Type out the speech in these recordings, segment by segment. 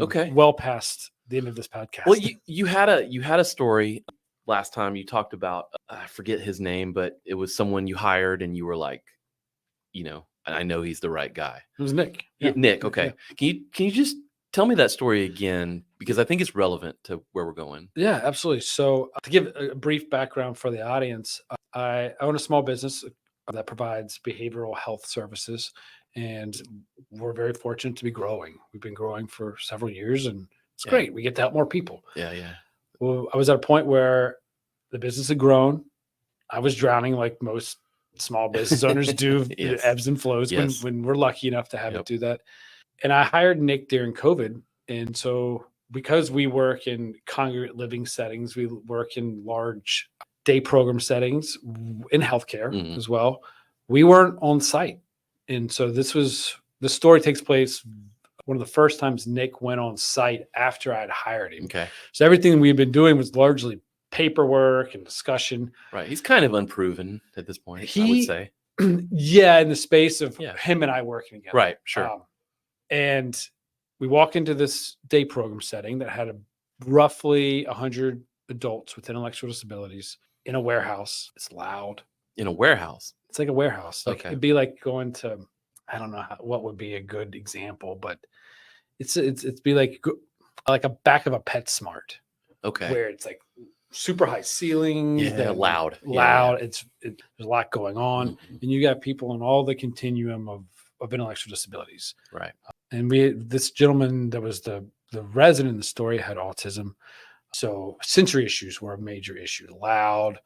Okay. Well past the end of this podcast. Well, you had a story last time you talked about, I forget his name, but it was someone you hired and you were like, I know he's the right guy. It was Nick. Yeah. Nick. Okay. Yeah. Can you just tell me that story again? Because I think it's relevant to where we're going. Yeah, absolutely. So to give a brief background for the audience, I own a small business that provides behavioral health services, and we're very fortunate to be growing. We've been growing for several years, and it's great. We get to help more people. Yeah, yeah. Well, I was at a point where the business had grown. I was drowning like most small business owners do. Yes. Ebbs and flows when we're lucky enough to have it do that. And I hired Nick during COVID. And so because we work in congregate living settings, we work in large day program settings in healthcare as well. We weren't on site. And so the story takes place one of the first times Nick went on site after I'd hired him. Okay. So everything we've been doing was largely paperwork and discussion. Right. He's kind of unproven at this point, I would say. Yeah, in the space of him and I working together. Right, sure. And we walk into this day program setting that had roughly 100 adults with intellectual disabilities in a warehouse. It's loud. In a warehouse? It's like a warehouse. Like okay. It'd be like going to, I don't know what would be a good example, but it'd be like a back of a PetSmart. Okay. Where it's like super high ceilings. Yeah, loud. Yeah. There's a lot going on. And you got people on all the continuum of intellectual disabilities. Right. And this gentleman that was the resident in the story had autism. So sensory issues were a major issue. Loud,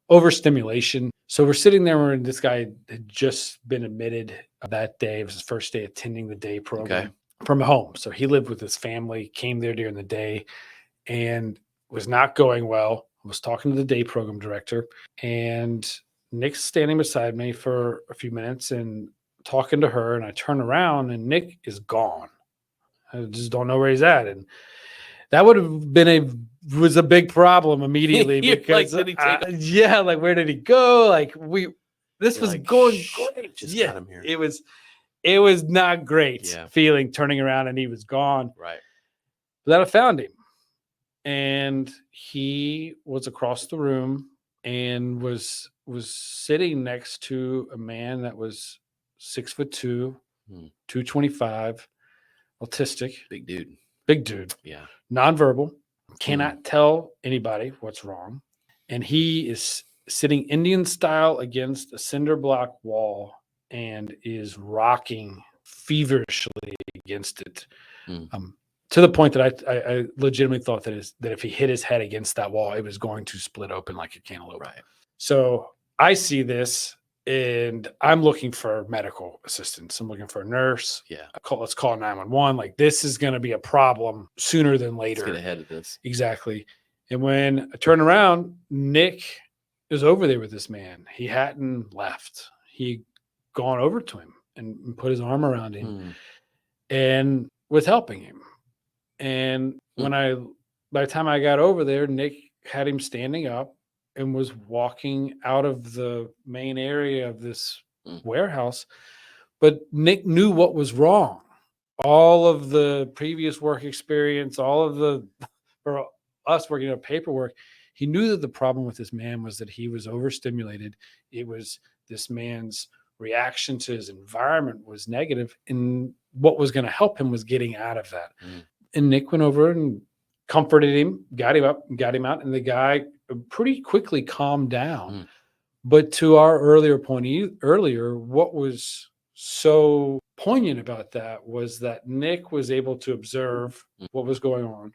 overstimulation. So we're sitting there and this guy had just been admitted that day. It was his first day attending the day program from home. So he lived with his family, came there during the day, and was not going well. I was talking to the day program director, and Nick's standing beside me for a few minutes and talking to her, and I turn around and Nick is gone. I just don't know where he's at. And that would have been was a big problem immediately because like, where did he go? Like this was going great. Just got him here. It was not great feeling turning around and he was gone. Right. But then I found him, and he was across the room and was sitting next to a man that was 6'2", 225, autistic. Big dude. Yeah. Nonverbal. Cannot tell anybody what's wrong. And he is sitting Indian style against a cinder block wall and is rocking feverishly against it. To the point that I legitimately thought that if he hit his head against that wall, it was going to split open like a cantaloupe. Right. So I see this, and I'm looking for medical assistance. I'm looking for a nurse. Yeah. Let's call 911. Like, this is going to be a problem sooner than later. Let's get ahead of this. Exactly. And when I turn around, Nick is over there with this man. He hadn't left. He'd gone over to him and put his arm around him and was helping him. And by the time I got over there, Nick had him standing up and was walking out of the main area of this warehouse. But Nick knew what was wrong. All of the previous work experience, for us working on paperwork, he knew that the problem with this man was that he was overstimulated. It was this man's reaction to his environment was negative, and what was going to help him was getting out of that. And Nick went over and comforted him, got him up, got him out, and the guy pretty quickly calmed down. But to our earlier point what was so poignant about that was that Nick was able to observe what was going on,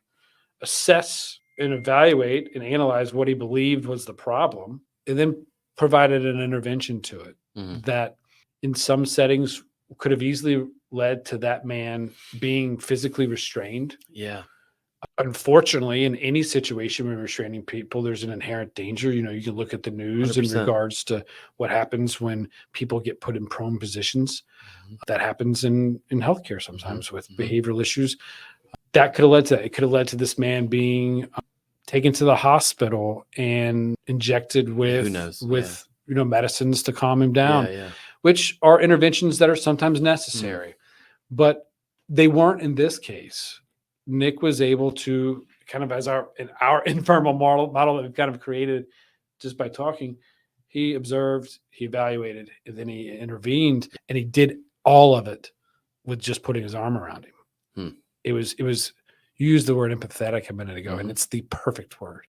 assess and evaluate and analyze what he believed was the problem, and then provided an intervention to it that in some settings could have easily led to that man being physically restrained. Yeah. Unfortunately, in any situation when restraining people, there's an inherent danger. You can look at the news 100%. in regards to what happens when people get put in prone positions. That happens in healthcare sometimes with behavioral issues. That could have led to that. It could have led to this man being taken to the hospital and injected with medicines to calm him down, which are interventions that are sometimes necessary. But They weren't in this case. Nick was able to kind of, as our informal model that we've kind of created just by talking, he observed, he evaluated, and then he intervened, and he did all of it with just putting his arm around him. Hmm. It was, you used the word empathetic a minute ago, and Mhm. it's the perfect word.